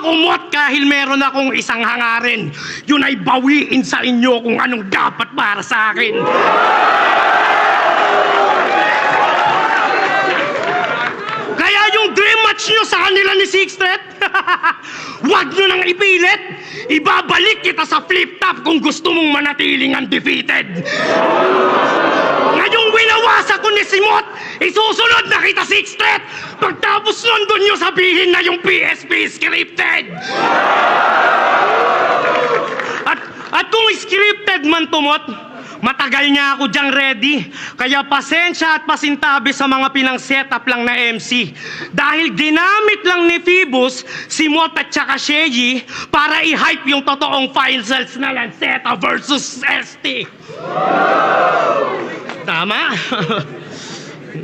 ako, Mot, kahil meron akong isang hangarin. Yun ay bawiin sa inyo kung anong dapat para sa akin. Kaya yung dream match nyo sa kanila ni Sixtet, wag nyo nang ipilit. Ibabalik kita sa flip-top kung gusto mong manatiling undefeated. Ngayong winawasak ko ni Simot, isusunod na kita Sixtet. Pagtapos nun, doon nyo sabihin na yung PSP scripted. At kung scripted man tumot, matagal niya ako diyang ready. Kaya pasensya at pasintabi sa mga pinang-setup lang na MC. Dahil ginamit lang ni Phoebus, si Mot at saka Sheyi para i-hype yung totoong finals na Lanceta versus ST. Tama?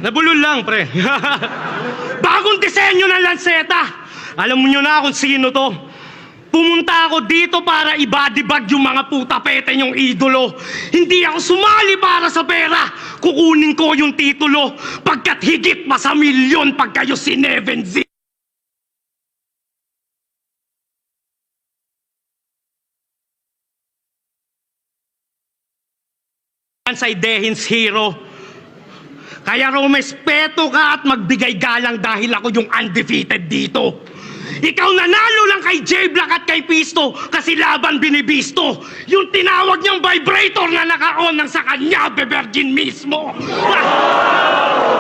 Nabulol lang, pre. Bagong disenyo ng Lanceta. Alam mo nyo na kung sino to. Pumunta ako dito para ibadibag yung mga puta-pete yung idolo. Hindi ako sumali para sa pera. Kukunin ko yung titulo. Pagkat higit pa sa milyon pag kayo si Neven Z. Sa Dehin's hero. Kaya rumespeto ka at magbigay galang dahil ako yung undefeated dito. Ikaw nanalo lang kay J-Black at kay Pisto kasi laban binibisto. Yung tinawag niyang vibrator na naka-on ng sa kanya, bebergin mismo.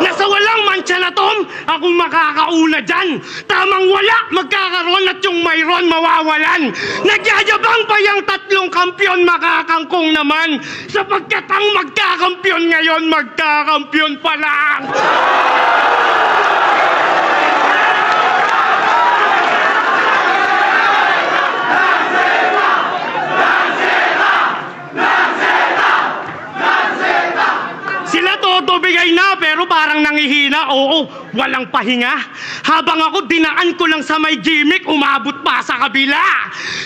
Nasa walang mancha na Tom, akong makakauna dyan. Tamang wala, magkakaroon at yung mayroon mawawalan. Nagyayabang pa yung tatlong kampyon, makakangkong naman. Sapagkat ang magkakampyon ngayon, magkakampyon pa lang. Bigay na pero parang nangihina. Oo, walang pahinga. Habang ako dinaan ko lang sa may gimmick, umabot pa sa kabila.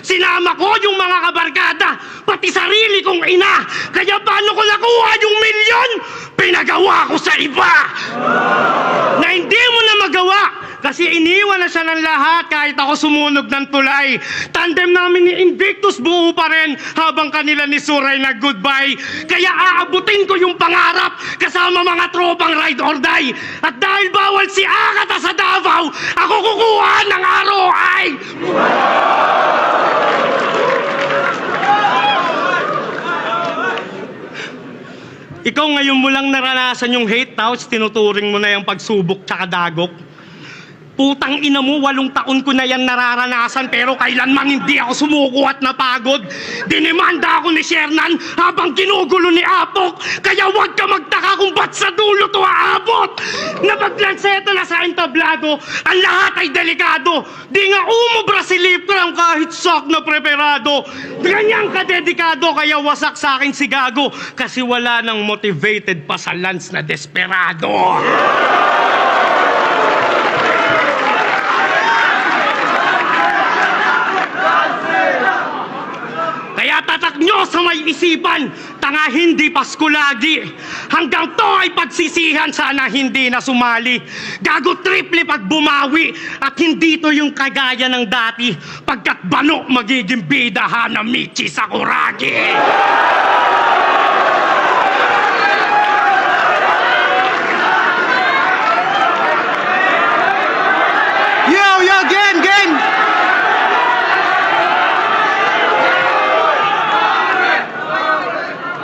Sinama ko yung mga kabarkada, pati sarili kong ina. Kaya paano ko nakuha yung milyon? Pinagawa ko sa iba. Na hindi mo na magawa. Kasi iniwan na siya ng lahat kahit ako sumunog ng tulay. Tandem namin ni Invictus buo pa rin habang kanila ni Suray na goodbye. Kaya aabutin ko yung pangarap kasama mga tropang ride or die. At dahil bawal si Akata sa Davao, ako kukuha ng ROI! Ikaw ngayon mo lang naranasan yung hate, tapos tinuturing mo na yung pagsubok tsaka dagok. Putang ina mo, 8 taon ko na yan nararanasan pero kailanman hindi ako sumuko at napagod. Dinimanda ako ni Shernan habang ginugulo ni Apok. Kaya huwag ka magtaka kung ba't sa dulo to aabot. Napaglanseta na sa entablado, ang lahat ay delikado. Di nga umubra si Lipram kahit sak na preparado. Ganyang kadedikado kaya wasak sa akin si Gago. Kasi wala nang motivated pa sa Lance na desperado. Kaya tatak nyo sa may isipan, tanga hindi Pasko lagi. Hanggang to ay pagsisihan, sana hindi na sumali. Gago triple pag bumawi, at hindi to yung kagaya ng dati. Pagkat bano magiging bida Hanamichi Sakuragi. Yo, game!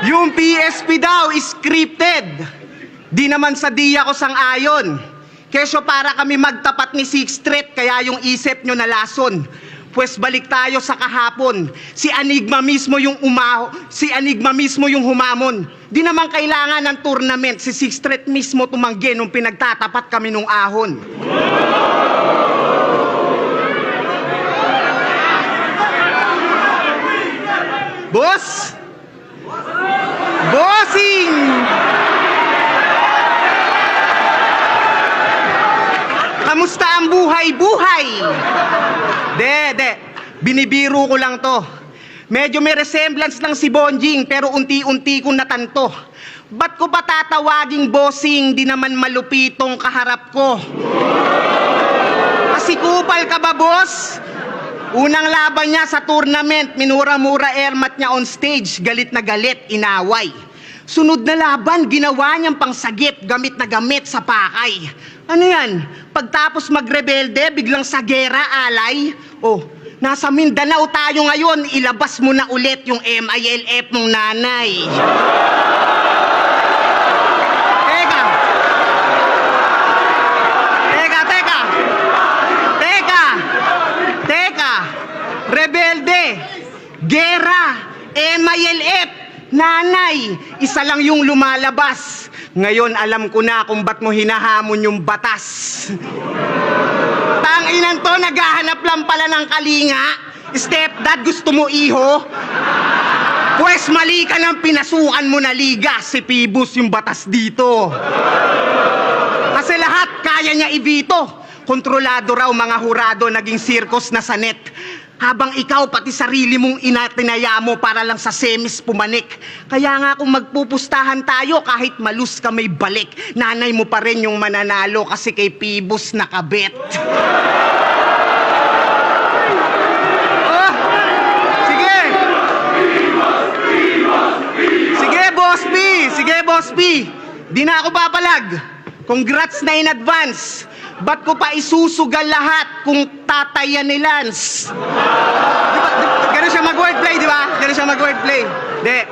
Yung PSP daw, scripted. Di naman sa diya ko sang-ayon. Kesyo para kami magtapat ni Sixth Street, kaya yung isip nyo nalason. Pues balik tayo sa kahapon. Si Enigma mismo yung humamon. Di naman kailangan ng tournament. Si Sixth Street mismo tumanggi nung pinagtatapat kami nung ahon. Boss! Bossing! Kamusta ang buhay-buhay? De. Binibiro ko lang to. Medyo may resemblance lang si Bonjing, pero unti-unti kong natanto. Ba't ko ba tatawaging bossing? Di naman malupitong kaharap ko. Kasi kupal ka ba, boss? Unang laban niya sa tournament, minura-mura airmat niya on stage, galit na galit, inaway. Sunod na laban, ginawa niyang pangsagip, gamit na gamit sa pakay. Ano yan? Pagtapos magrebelde, biglang sa gera, alay? Oh, nasa Mindanao tayo ngayon, ilabas mo na ulit yung MILF mong nanay. Teka! Teka, teka! Teka! Teka! Rebelde! Gera! MILF! Nanay! Isa lang yung lumalabas. Ngayon alam ko na kung ba't mo hinahamon yung batas. Tanginan to, naghahanap lang pala ng kalinga. Stepdad, gusto mo iho? Pwes mali ka ng pinasukan mo na liga. Si Pibus yung batas dito. Kasi lahat kaya niya ibito. Kontrolado raw mga hurado, naging circus na sanet. Habang ikaw pati sarili mong inatinaya mo para lang sa semis pumanik. Kaya nga kung magpupustahan tayo, kahit malus ka may balik, nanay mo pa rin yung mananalo kasi kay Pibus nakabet. Oh, sige! Sige, Boss B! Sige, Boss B! Di na ako papalag. Congrats na in advance. Ba't ko pa isusugal lahat kung tatayan ni Lance? Ganun siya mag-wordplay, di ba? Ganun siya mag-wordplay. Di.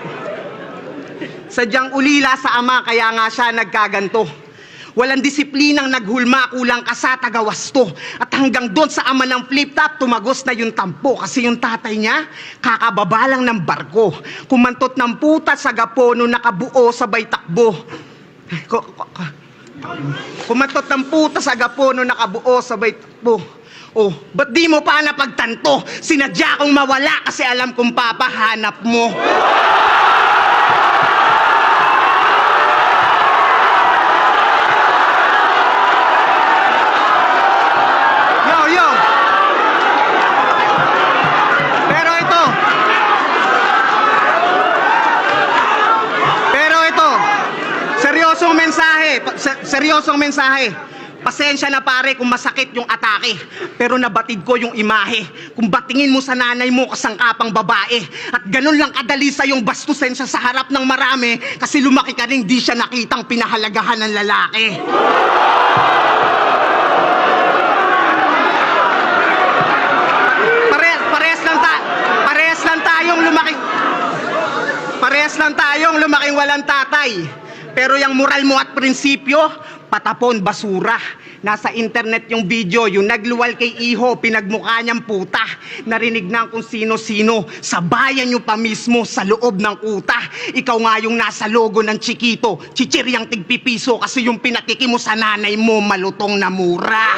Sadyang ulila sa ama, kaya nga siya nagkaganto. Walang disiplinang naghulma, kulang ka sa tagawasto. At hanggang doon sa ama ng flip-top, tumagos na yung tampo. Kasi yung tatay niya, kakababa lang ng barko. Kumantot ng puta sa gapono, nakabuo sabay takbo. Kumatot ng puta sa gapono, nakabuo sabay takbo. Oh, ba't di mo pa napagtanto? Sinadya kong mawala kasi alam kong papahanap mo. Yo! Pero ito, seryosong mensahe. Pasensya na pare kung masakit yung atake, pero nabatid ko yung imahe. Kung batingin mo sa nanay mo kasangkapang babae, at ganun lang kadali sa yung bastusin siya sa harap ng marami, kasi lumaki ka rin di siya nakitang pinahalagahan ng lalaki. Parehas lang tayong lumaking walang tatay. Pero yung moral mo at prinsipyo, patapon, basura. Nasa internet yung video, yung nagluwal kay Iho, pinagmukha niyang puta. Narinig na kung sino-sino, sa bayan nyo pa mismo, sa loob ng kuta. Ikaw nga yung nasa logo ng Chiquito, chichiryang tigpipiso, kasi yung pinatiki mo sa nanay mo, malutong na mura.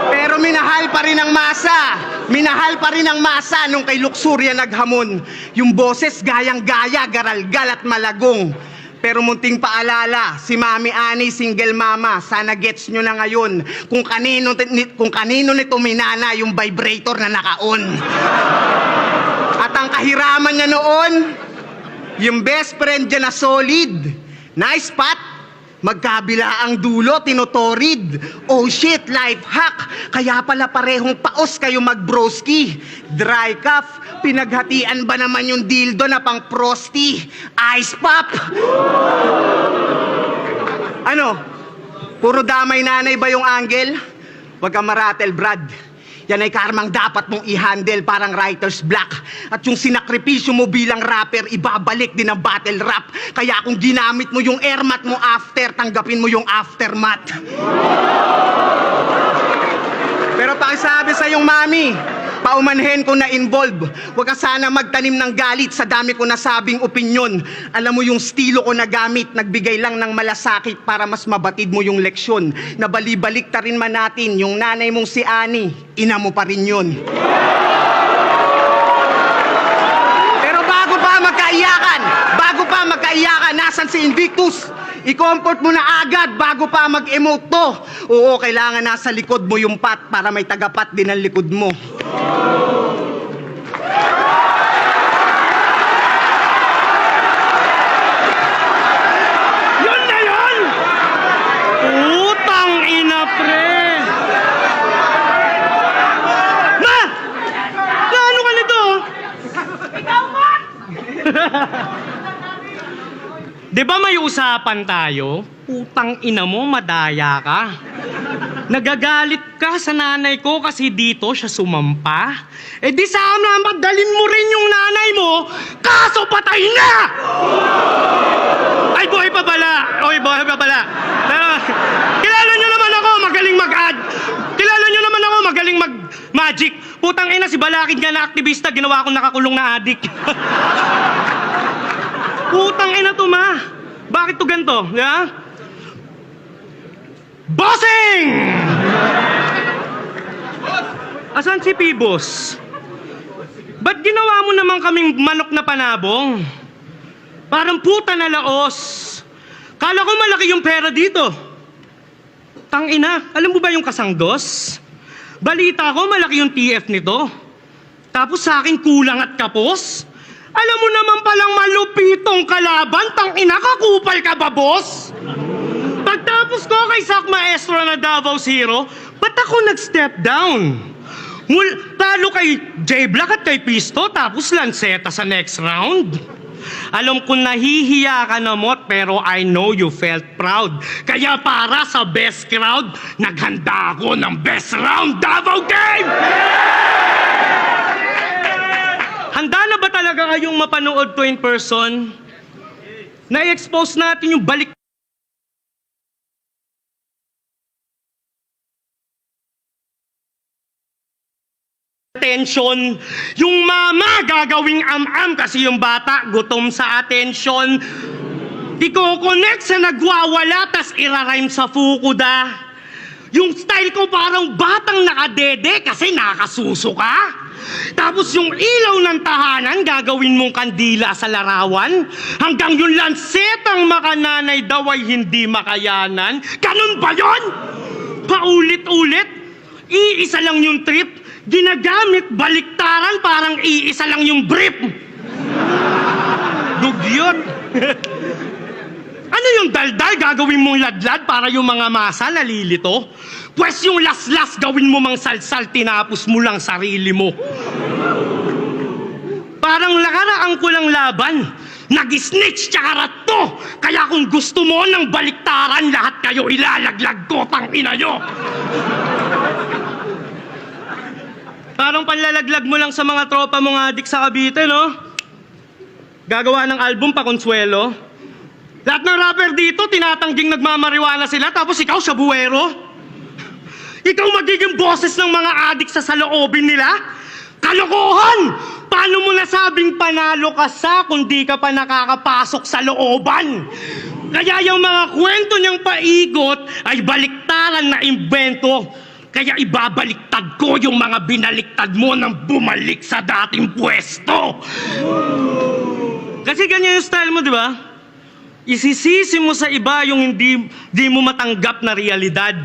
Pero minahal pa rin ang masa. Minahal pa rin ang masa nung kay Luxuria naghamon. Yung boses gayang-gaya, garalgal at malagong. Pero munting paalala, si Mami Ani, single mama, sana gets nyo na ngayon kung kanino nito minana yung vibrator na naka-on. At ang kahiraman niya noon, yung best friend niya na solid. Nice pat! Magkabila ang dulo, tinotorid. Oh shit, life hack. Kaya pala parehong paos kayo magbroski. Dry cuff, pinaghatian ba naman yung dildo na pang prosty? Ice pop. Ano? Puro damay nanay ba yung angle? Huwag kang maratel, Brad. Yan ay karmang dapat mong i-handle, parang writer's block. At yung sinakripisyo mo bilang rapper, ibabalik din ang battle rap. Kaya kung ginamit mo yung airmat mo after, tanggapin mo yung aftermath. Pero pakisabi sa yung mami, paumanhin ko na involve. Huwag ka sana magtanim ng galit sa dami ko nasabing opinyon. Alam mo yung estilo ko na gamit, nagbigay lang ng malasakit para mas mabatid mo yung leksyon. Nabalibalik ta rin man natin, yung nanay mong si Ani, ina mo pa rin yun. Pero bago pa magkaiyakan, nasan si Invictus? I-comfort mo na agad bago pa mag-emote to. Oo, kailangan nasa likod mo yung pat para may tagapat din ang likod mo. Yun na yun! Utang ina, pre! Di ba may usapan tayo? Putang ina mo, madaya ka. Nagagalit ka sa nanay ko kasi dito siya sumampa. Eh di sana magdalin mo rin yung nanay mo, kaso patay na! Ay, buhay pa pala. Oy, buhay pa pala. Pero, kilala nyo naman ako, magaling mag-ad. Kilala nyo naman ako, magaling mag-magic. Putang ina, si Balakid nga na aktivista, ginawa akong nakakulong na adik. Putang ina to, ma. Bakit to ganito? Yeah? Bossing! Asan si Pibos? Ba't ginawa mo naman kaming manok na panabong? Parang puta na laos. Kala ko malaki yung pera dito. Tangina, alam mo ba yung kasangdos? Balita ko malaki yung TF nito. Tapos sa akin kulang at kapos? Alam mo naman palang malupitong kalaban, tangina, kakupal ka ba, boss? Pagtapos ko kay Sak Maestro na Davao Zero, ba't ako nag-step down? Talo kay J-Black at kay Pisto, tapos Lanceta sa next round. Alam ko nahihiya ka na, Mot, pero I know you felt proud. Kaya para sa best crowd, naghanda ako ng best round Davao game! Handa na ba talaga kayong mapanood to in person? Na-expose natin yung balik attention. Yung mama gagawing am-am kasi yung bata gutom sa attention. Iko-connect sa nagwawala tas irarhyme sa fukuda. Yung style ko parang batang nakadede kasi nakasuso ka. Tapos yung ilaw ng tahanan gagawin mong kandila sa larawan. Hanggang yung lansetang makananay daw ay hindi makayanan. Ganun ba yun? Paulit-ulit? Iisa lang yung trip. Ginagamit baliktaran parang iisa lang yung brief. Dugyot. Ano yung daldal gagawin mong ladlad para yung mga masa nalilito? Pwes yung las-las gawin mo mang salsal tinapos mo lang sarili mo. Parang nakaraang ko lang laban. Nag-snitch tsaka rato. Kaya kung gusto mo ng baliktaran, lahat kayo ilalaglag ko, tangina nyo. Parang panlalaglag mo lang sa mga tropa mong adik sa Cavite, no? Gagawa ng album pa Consuelo. Lahat ng rapper dito, tinatangging nagmamariwana sila, tapos ikaw sa buwero. Ikaw magiging boses ng mga adik sa saloobin nila? Kalokohan! Paano mo nasabing panalo ka sa kung di ka pa nakakapasok sa looban? Kaya yung mga kwento niyang paigot ay baliktaran na imbento. Kaya ibabaliktad ko yung mga binaliktad mo nang bumalik sa dating pwesto. Kasi ganyan yung style mo, di ba? Isisisi mo sa iba yung hindi mo matanggap na realidad.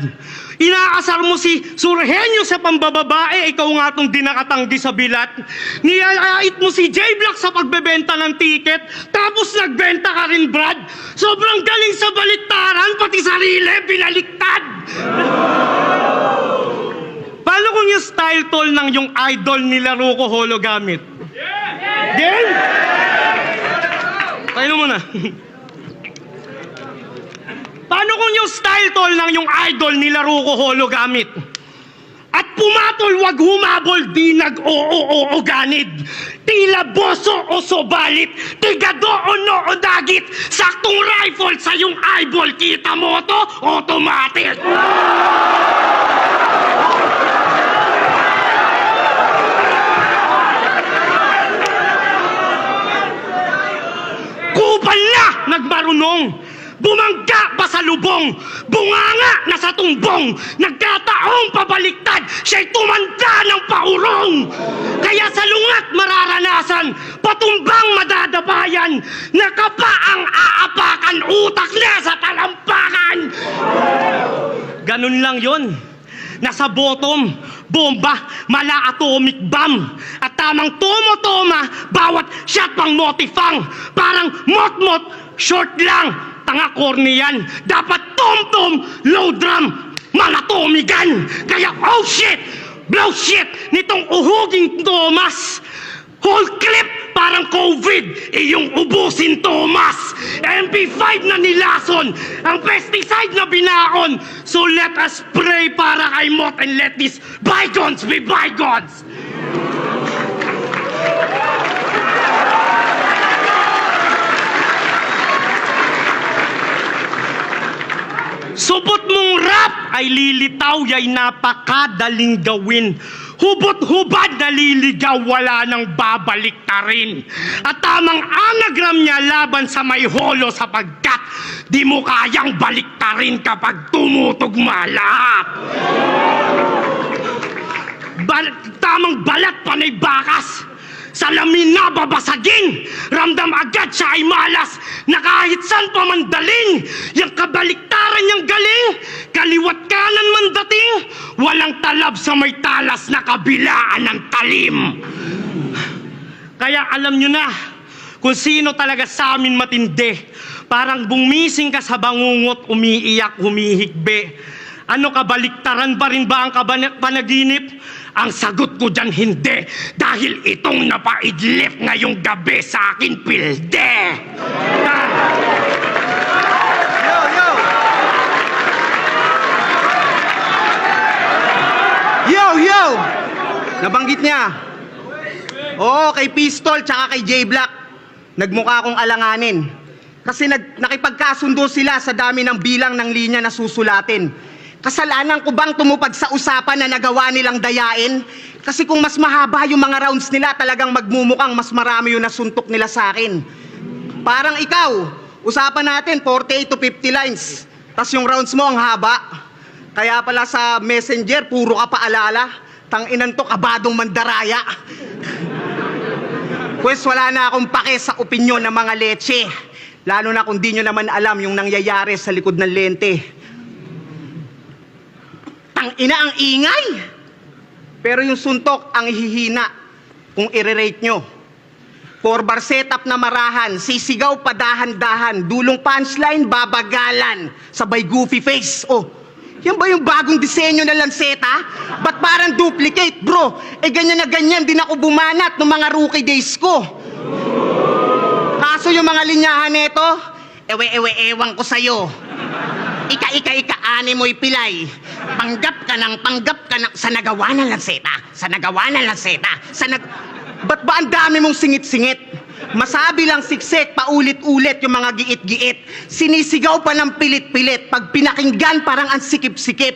Inaasar mo si Surhenyo sa pambababae, ikaw nga tong dinakatanggi sa bilat. Niyayait mo si J-Block sa pagbebenta ng ticket, tapos nagbenta ka rin, Brad. Sobrang galing sa baliktaran, pati sarili, binaliktad. Paano kung yung style tol ng yung idol nila Ruko Holo gamit? Game? Paano mo na? Paano kung yung style tol ng yung idol nila Ruko Holo gamit? At pumatol wag humabol di nag-oo ganid. Tila boso o sobalit, tigado o noo dagit. Saktong rifle sa yung eyeball, kita mo to, automatic. Kupal na nagmarunong. Bumangga pa sa lubong, bunganga na sa tumbong, nagkataong pabaliktad, siya'y tumanda ng paurong. Kaya sa lungat mararanasan, patumbang madadabayan, nakapaang aapakan, utak na sa talampakan. Ganun lang yon. Nasa bottom, bomba, mala atomic bomb. At tamang tomo-toma, bawat shot pang motifang. Parang mot-mot, short lang. Tanga corny yan. Dapat tom-tom, low drum, malatomigan. Kaya oh shit, blow shit nitong uhuging Thomas. Whole clip parang COVID, iyong ubusin Thomas. MP5 na nilason, ang pesticide na binaon. So let us pray para kay Mot and let these bygones be bygones. Subot mong rap ay lilitaw, ya'y napakadaling gawin. Hubot-hubad na liligaw, wala nang babalik ta rin. At tamang anagram niya laban sa may holo sapagkat di mo kayang balik ta rin kapag tumutugma lahat. Tamang balat panay bakas. Salamin na babasagin, ramdam agad siya ay malas, na kahit saan pa mandaling, yung kabaliktaran niyang galing, kaliwat kanan man dating, walang talab sa may talas na kabilaan ng talim. Kaya alam nyo na, kung sino talaga sa amin matindi, parang bumising ka sa bangungot, umiiyak, humihigbe. Ano, kabaliktaran pa rin ba ang panaginip? Ang sagot ko dyan, hindi. Dahil itong napaidlip ngayong gabi sa akin, pilde. Yo, yo! Yo, yo! Nabanggit niya. Oo, kay Pistol tsaka kay J-Black. Nagmukha akong alanganin. Kasi nakipagkasundo sila sa dami ng bilang ng linya na susulatin. Kasalanan ko bang tumupad sa usapan na nagawa nilang dayain? Kasi kung mas mahaba yung mga rounds nila, talagang magmumukhang mas marami yung nasuntok nila sa akin. Parang ikaw, usapan natin 48 to 50 lines. Tas yung rounds mo ang haba. Kaya pala sa messenger, puro ka paalala. Tanginan to, kabadong mandaraya. Pues wala na akong pake sa opinyon ng mga leche. Lalo na kung di nyo naman alam yung nangyayari sa likod ng lente. Ina ang ingay. Pero yung suntok ang hihina kung i-rate nyo. 4-bar setup na marahan, sisigaw padahan-dahan, dulong punchline, babagalan, sabay goofy face. Oh, yan ba yung bagong disenyo na lanseta? Ba't parang duplicate, bro? Ganyan na ganyan din ako bumanat ng mga rookie days ko. Kaso yung mga linyahan neto, ewan ko sa'yo. Ika-ika-ika-ane mo'y pilay. Panggap ka ng sa nagawa ng lanseta. Ba't ba ang dami mong singit-singit? Masabi lang siksik, paulit-ulit yung mga giit-giit. Sinisigaw pa ng pilit-pilit. Pag pinakinggan, parang ang sikip-sikip.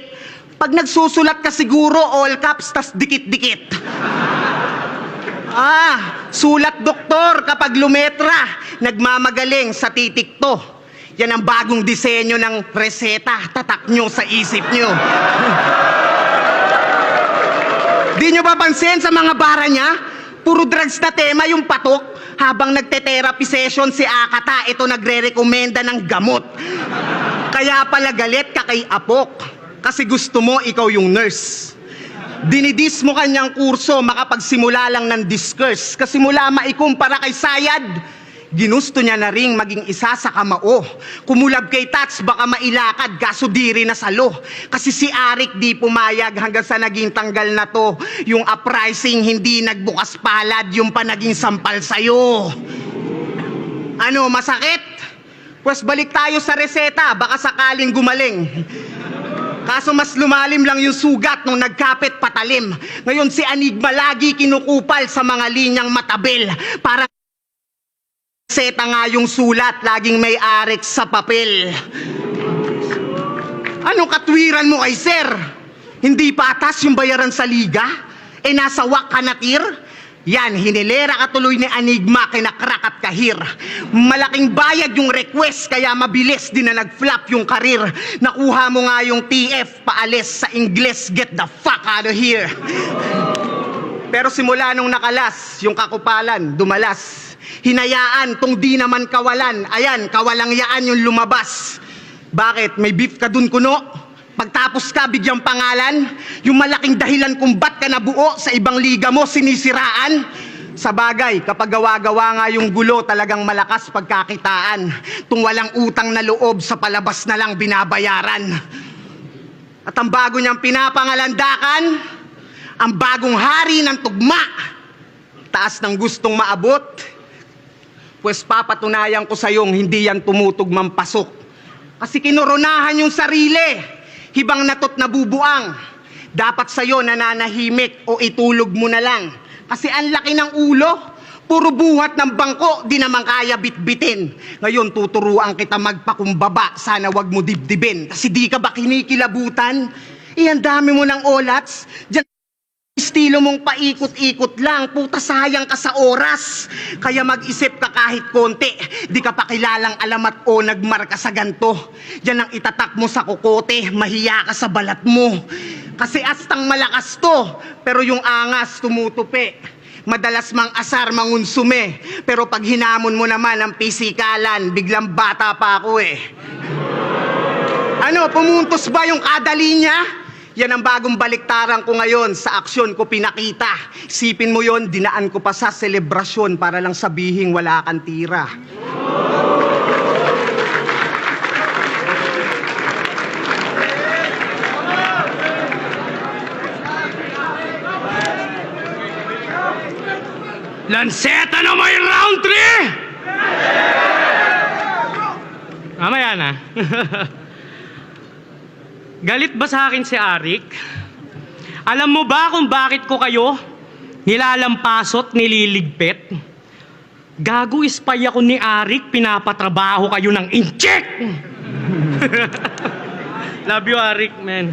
Pag nagsusulat ka siguro, all caps, tas dikit-dikit. Sulat doktor kapag lumetra. Nagmamagaling sa titik to. Yan ang bagong disenyo ng reseta. Tatak nyo sa isip nyo. Di nyo ba pansin sa mga bara niya? Puro drugs na tema yung patok. Habang nagte-therapy session si Akata, ito nagre-rekomenda ng gamot. Kaya pala galit ka kay Apok. Kasi gusto mo ikaw yung nurse. Dinidis mo kanyang kurso, makapagsimula lang ng discourse. Kasi mula maikumpara kay Sayad, ginusto niya na ring maging isa sa kamao. Kumulab kay Tats, baka mailakad, kaso di rin nasalo. Kasi si Arik di pumayag hanggang sa naging tanggal na to. Yung uprising hindi nagbukas palad, yung pa naging sampal sa'yo. Ano, masakit? Pues balik tayo sa reseta, baka sakaling gumaling. Kaso mas lumalim lang yung sugat nung nagkapit patalim. Ngayon si Enigma lagi kinukupal sa mga linyang matabel. Para seta nga yung sulat, laging may arik sa papel. Anong katwiran mo kay sir? Hindi patas yung bayaran sa liga? Nasa wak ka na tir? Yan, hinilera ka tuloy ni Enigma, kinakrak at kahir. Malaking bayad yung request, kaya mabilis din na nag-flop yung karir. Nakuha mo nga yung TF, paalis sa Ingles, get the fuck out of here. Pero simula nung nakalas, yung kakupalan, dumalas. Hinayaan, tong di naman kawalan. Ayan, kawalangyaan yung lumabas. Bakit? May beef ka dun kuno? Pagtapos ka, bigyang pangalan? Yung malaking dahilan kung ba't ka nabuo sa ibang liga mo, sinisiraan? Sa bagay, kapag gawa-gawa nga yung gulo, talagang malakas pagkakitaan. Tung walang utang na loob, sa palabas na lang binabayaran. At ang bago niyang pinapangalandakan, ang bagong hari ng tugma. Taas ng gustong maabot. Pues papatunayan ko sa'yong hindi yan tumutugmang pasok. Kasi kinoronahan yung sarili. Hibang natot nabubuang. Dapat sa'yo nananahimik o itulog mo na lang. Kasi ang laki ng ulo. Puro buhat ng bangko, di naman kaya bitbitin. Ngayon tuturuan kita magpakumbaba, sana wag mo dibdibin. Kasi di ka ba kinikilabutan? Ang dami mo ng olats. Diyan estilo mong paikot-ikot lang, puta sayang ka sa oras. Kaya mag-isip ka kahit konti. Di ka pa kilalang alamat o nagmarka sa ganto. Yan ang itatak mo sa kukote, mahiya ka sa balat mo. Kasi astang malakas to, pero yung angas tumutupi. Madalas mang asar mangunsume, pero pag hinamon mo naman ang pisikalan, biglang bata pa ako eh. Ano, pumuntos ba yung kada linya? Yan ang bagong baliktaran ko ngayon, sa aksyon ko pinakita. Isipin mo yon, dinaan ko pa sa selebrasyon para lang sabihing wala kang tira. Lanseta na may round 3! Mamaya na. Galit ba sa akin si Arik? Alam mo ba kung bakit ko kayo nilalampasot, nililigpit? Gago, ispay ako ni Arik, pinapatrabaho kayo ng incheck! Love you, Arik, man.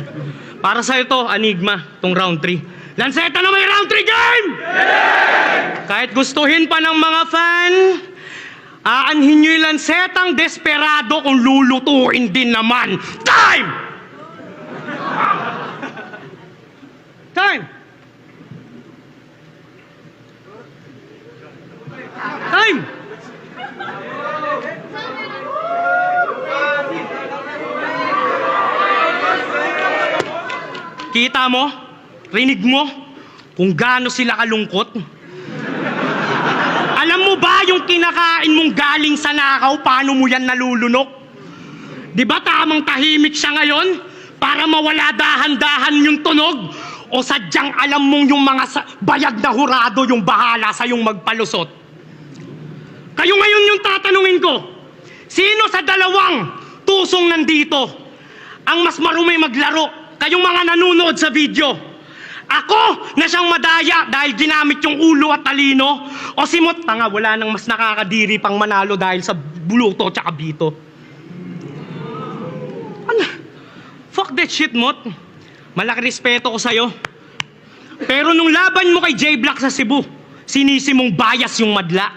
Para sa'yo to, Enigma, tong round 3. Lanseta na may round 3 game! Kahit gustuhin pa ng mga fan, aanhin nyo yung lansetang desperado kung lulutuin din naman. Time! Time! Time! Kita mo? Rinig mo? Kung gaano sila kalungkot? Alam mo ba yung kinakain mong galing sa nakaw, paano mo yan nalulunok? Di ba tamang tahimik siya ngayon? Para mawala dahan-dahan yung tunog? O sadyang alam mong yung mga bayad na hurado yung bahala sa yung magpalusot? Kayo ngayon yung tatanungin ko, sino sa dalawang tusong nandito ang mas marumi maglaro? Kayong mga nanonood sa video. Ako na siyang madaya dahil ginamit yung ulo at talino, o si Mot, tanga, wala nang mas nakakadiri pang manalo dahil sa buluto tsaka bito. Ano? Fuck that shit, Mot. Malaki respeto ko sa'yo. Pero nung laban mo kay J-Block sa Cebu, sinisi mong bias yung madla.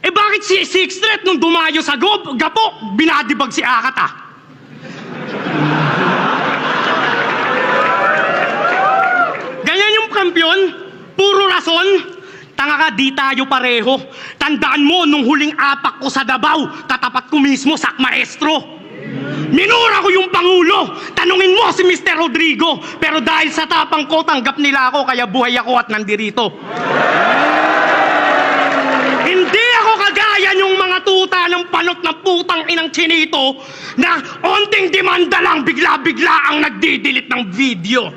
Eh bakit si Sixth Street nung dumayo sa gapo, binadibag si Akat ah? Ganyan yung kampiyon? Puro rason? Tanga ka, di tayo pareho. Tandaan mo, nung huling apak ko sa Davao, katapat ko mismo sak maestro. Minura ko yung Pangulo. Tanungin mo si Mr. Rodrigo. Pero dahil sa tapang ko, tanggap nila ako, kaya buhay ako at nandirito. Hindi ako kagaya yung mga tuta ng panot ng putang inang chinito na onting demanda lang bigla-bigla ang nagdidelete ng video.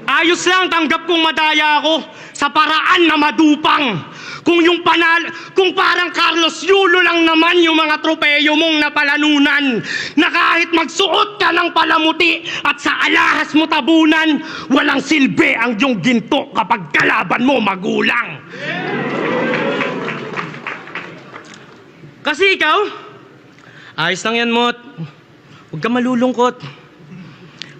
Ayos lang, tanggap kong madaya ako sa paraan na madupang. Kung parang Carlos Yulo lang naman yung mga tropeyo mong napalanunan, na kahit magsuot ka ng palamuti at sa alahas mo tabunan, walang silbi ang iyong ginto kapag kalaban mo magulang. Kasi ikaw, ayos lang yan, Mot. Huwag ka malulungkot.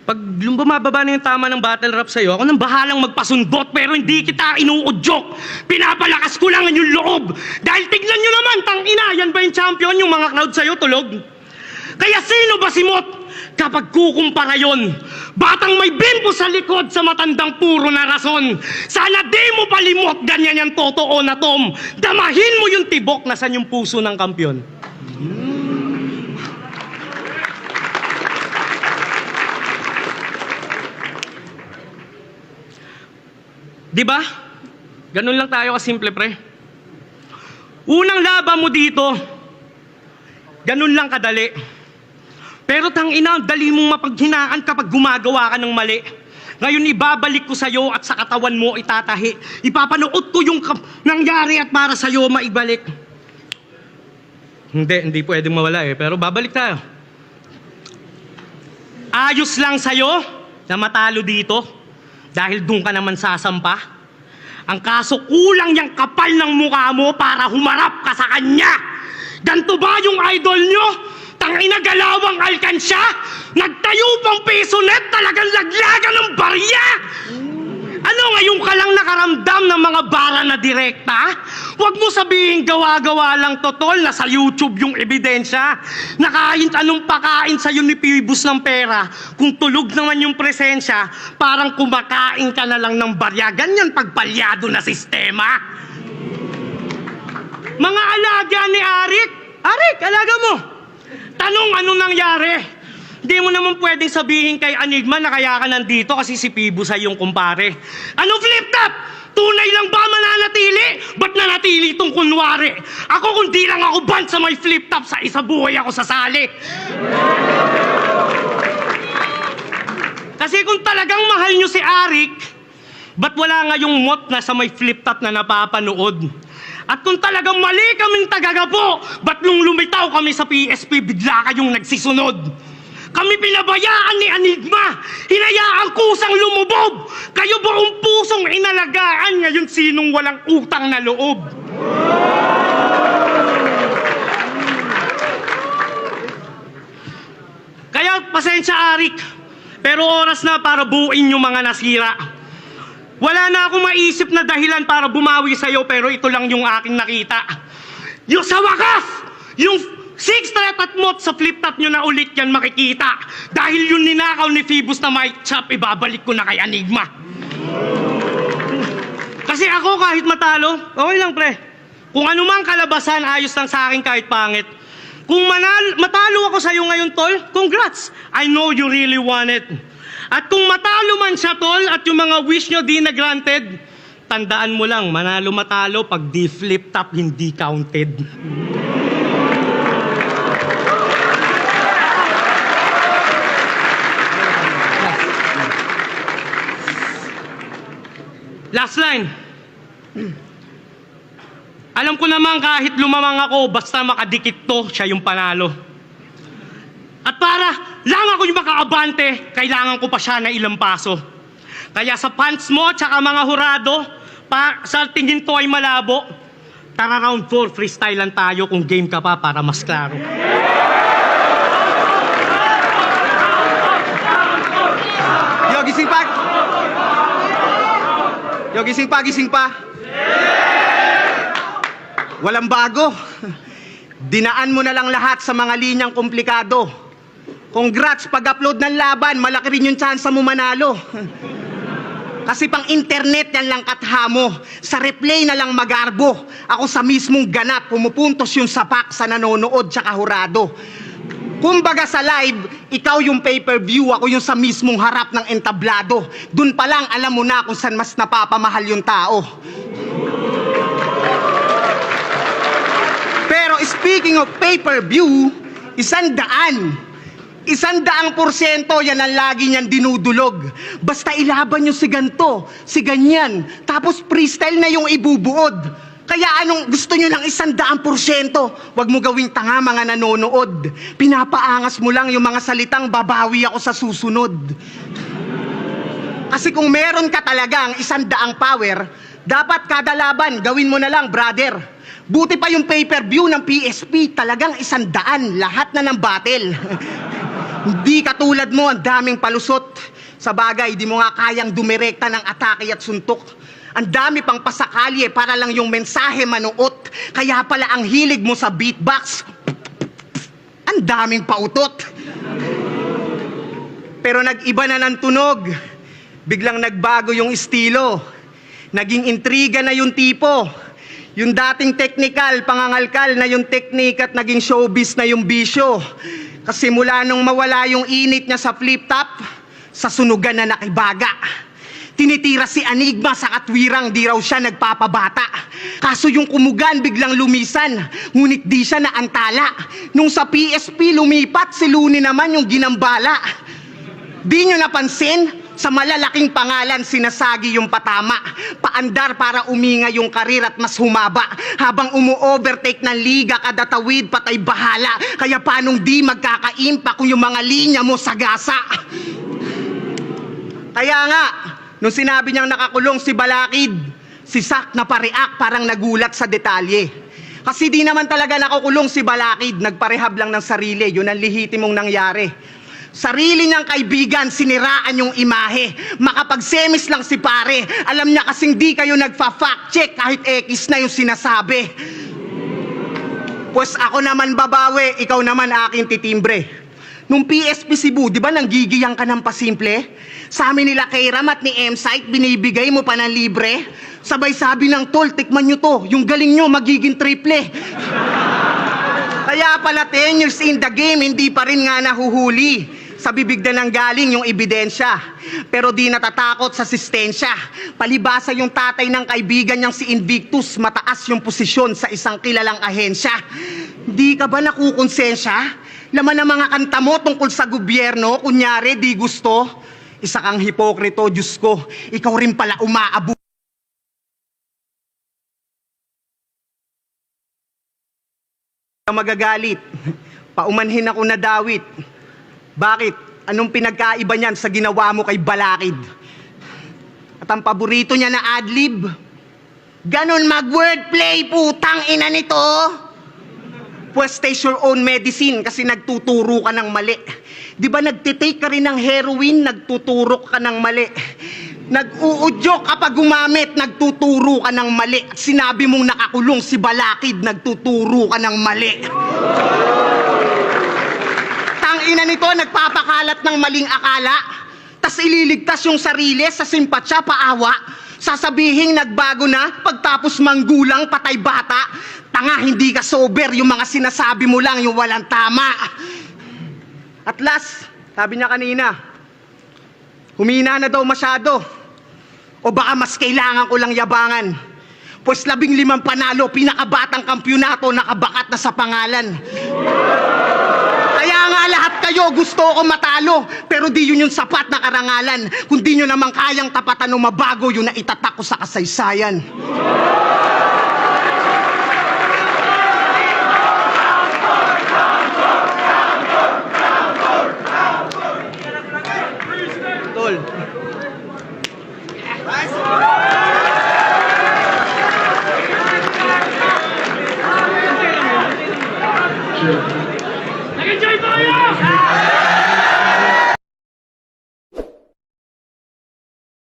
Pag bumababa na yung tama ng battle rap sa'yo, ako nang bahalang magpasundot, pero hindi kita inuudyok. Pinapalakas ko lang yung loob. Dahil tignan nyo naman, tangina, yan ba yung champion? Yung mga crowd sa'yo, tulog? Kaya sino ba si Mot? Kapag kukumpara yon, batang may bimbo sa likod sa matandang puro na rason. Sana di mo palimot, ganyan yung totoo na tom. Damahin mo yung tibok, nasan yung puso ng kampyon. Diba? Ganun lang tayo kasimple, pre. Unang laban mo dito, ganun lang kadali. Pero tangina, dali mong mapaghinaan kapag gumagawa ka ng mali. Ngayon ibabalik ko sa'yo at sa katawan mo itatahi. Ipapanood ko yung nangyari at para sa'yo maibalik. Hindi pwedeng mawala eh, pero babalik tayo. Ayos lang sa'yo na matalo dito dahil doon ka naman sasampa. Ang kaso kulang yung kapal ng mukha mo para humarap ka sa kanya. Ganto ba yung idol nyo? Tangina galawang alkansya? Nagtayo pang peso net, talagang laglagan ng barya! Ano ngayon ka lang nakaramdam ng mga bara na direkta? Huwag mo sabihin gawa-gawa lang totol na sa YouTube yung ebidensya. Na kahit anong pakain sa'yo ni Phoebus ng pera, kung tulog naman yung presensya, parang kumakain ka na lang ng barya. Ganyan pagpalyado na sistema. Mga alaga ni Arik, alaga mo! Tanong ano nangyari? Di mo naman pwedeng sabihin kay Enigma na kaya ka nandito kasi si Phoebus ay yung kumpare. Anong flip top? Tunay lang ba mananatili? Ba't nanatili itong kunwari? Ako kung di lang ako band sa may flip top, sa isa buhay ako sasali. Kasi kung talagang mahal nyo si Arik, ba't wala nga yung mot na sa may flip top na napapanood? At kung talagang mali kaming tagagapo, ba't nung lumitaw kami sa PSP, bigla kayong nagsisunod? Kami pinabayaan ni Enigma, hinayaan kusang lumubob. Kayo buong pusong inalagaan, ngayon sinong walang utang na loob? Kaya pasensya Arik, pero oras na para buuin yung mga nasira. Wala na akong maisip na dahilan para bumawi sa'yo, pero ito lang yung aking nakita. Yung sa wakas, yung 6 threat at mot sa flip top nyo na ulit yan makikita. Dahil yung ninakaw ni Phoebus na mic chop, ibabalik ko na kay Enigma. Kasi ako kahit matalo, okay lang pre. Kung anumang kalabasan, ayos lang sa akin kahit pangit. Kung matalo ako sa'yo ngayon, tol, congrats! I know you really want it. At kung matalo man siya, tol, at yung mga wish nyo di na granted, tandaan mo lang, manalo-matalo pag di flip top, hindi counted. Last line. Alam ko naman kahit lumamang ako, basta makadikit to, siya yung panalo. At para lang ako yung makaabante, kailangan ko pa siya na ilang paso. Kaya sa pants mo, tsaka mga hurado, sa tingin to ay malabo, tara round 4, freestyle lang tayo kung game ka pa para mas klaro. Yo, gising pa! Yo, gising pa! Walang bago. Dinaan mo na lang lahat sa mga linyang komplikado. Congrats, pag-upload ng laban, malaki rin yung chance mo manalo. Kasi pang internet yan lang katha mo. Sa replay na lang magarbo. Ako sa mismong ganap, pumupuntos yung sapak sa nanonood tsaka hurado. Kumbaga sa live, ikaw yung pay-per-view, ako yung sa mismong harap ng entablado. Dun pa lang alam mo na kung saan mas napapamahal yung tao. Pero speaking of pay-per-view, 100%. 100% yan ang lagi niyan dinudulog. Basta ilaban nyo si ganto, si ganyan, tapos freestyle na yung ibubuod. Kaya anong gusto nyo ng 100%? Huwag mo gawing tanga mga nanonood. Pinapaangas mo lang yung mga salitang babawi ako sa susunod. Kasi kung meron ka talagang 100 power, dapat kada laban gawin mo na lang, brother. Buti pa yung pay-per-view ng PSP, talagang 100, lahat na ng battle. Hindi katulad mo, ang daming palusot. Sa bagay, di mo nga kayang dumirekta ng atake at suntok. Ang dami pang pasakalye para lang yung mensahe manuot. Kaya pala ang hilig mo sa beatbox. Ang daming pautot. Pero nag-iba na ng tunog. Biglang nagbago yung estilo. Naging intriga na yung tipo. Yung dating technical, pangangalkal na yung technique at naging showbiz na yung bisyo. Kasi mula nung mawala yung init niya sa flip top, sa sunugan na nakibaga. Tinitira si Enigma sa katwirang di raw siya nagpapabata. Kaso yung kumugan biglang lumisan, ngunit di siya naantala. Nung sa PSP lumipat, si Looney naman yung ginambala. Di nyo napansin? Sa malalaking pangalan, sinasagi yung patama. Paandar para uminga yung karir at mas humaba. Habang umu-overtake ng liga, kada tawid, patay bahala. Kaya paanong di magkakaimpa kung yung mga linya mo sagasa? Kaya nga, nung sinabi niyang nakakulong si Balakid, si Sak na pareak parang nagulat sa detalye. Kasi di naman talaga nakakulong si Balakid, nagparehab lang ng sarili, yun ang lehitimong nangyari. Sarili niyang kaibigan, siniraan yung imahe. Makapag-semis lang si pare. Alam niya kasing di kayo nagfa-fact check kahit X na yung sinasabi. Pues ako naman babawi, ikaw naman aking titimbre. Nung PSP Cebu, di ba nanggigiyang ka ng pasimple? Sa amin nila kay Ram at ni M-Site, binibigay mo pa ng libre? Sabay sabi ng tol, tikman nyo to, yung galing nyo magiging triple. Kaya pala 10 years in the game, hindi pa rin nga nahuhuli. Sa bibig na nang galing yung ebidensya. Pero di natatakot sa sistensya. Palibasa yung tatay ng kaibigan niyang si Invictus, mataas yung posisyon sa isang kilalang ahensya. Di ka ba nakukonsensya? Laman ng mga kanta mo tungkol sa gobyerno, kunyari di gusto. Isa kang hipokrito, Diyos ko. Ikaw rin pala umaabu. Magagalit. Paumanhin ako na dawit. Bakit? Anong pinagkaiba niyan sa ginawa mo kay Balakid? At ang paborito niya na adlib, ganon mag-wordplay, putang ina nito. Pues taste your own medicine kasi nagtuturo ka ng mali. Di ba nagtitake ka rin ng heroin, nagtuturok ka ng mali. Nag-uudyok kapag gumamit, nagtuturo ka ng mali. At sinabi mong nakakulong si Balakid, nagtuturo ka ng mali. Ina nito, nagpapakalat ng maling akala, tas ililigtas yung sarili sa simpatsya, paawa. Sasabihin nagbago na, pagtapos manggulang, patay bata. Tanga, hindi ka sober, yung mga sinasabi mo lang, yung walang tama. At last, sabi niya kanina, humina na daw masyado. O baka mas kailangan ko lang yabangan. Pues 15 panalo, pinakabatang kampyonato, nakabakat na sa pangalan. Kaya nga lahat kayo gusto ko matalo, pero di yun yung sapat na karangalan. Kung di nyo naman kayang tapatan o mabago, yun na itatak ko sa kasaysayan. Tol. Nag-enjoy ba kayo?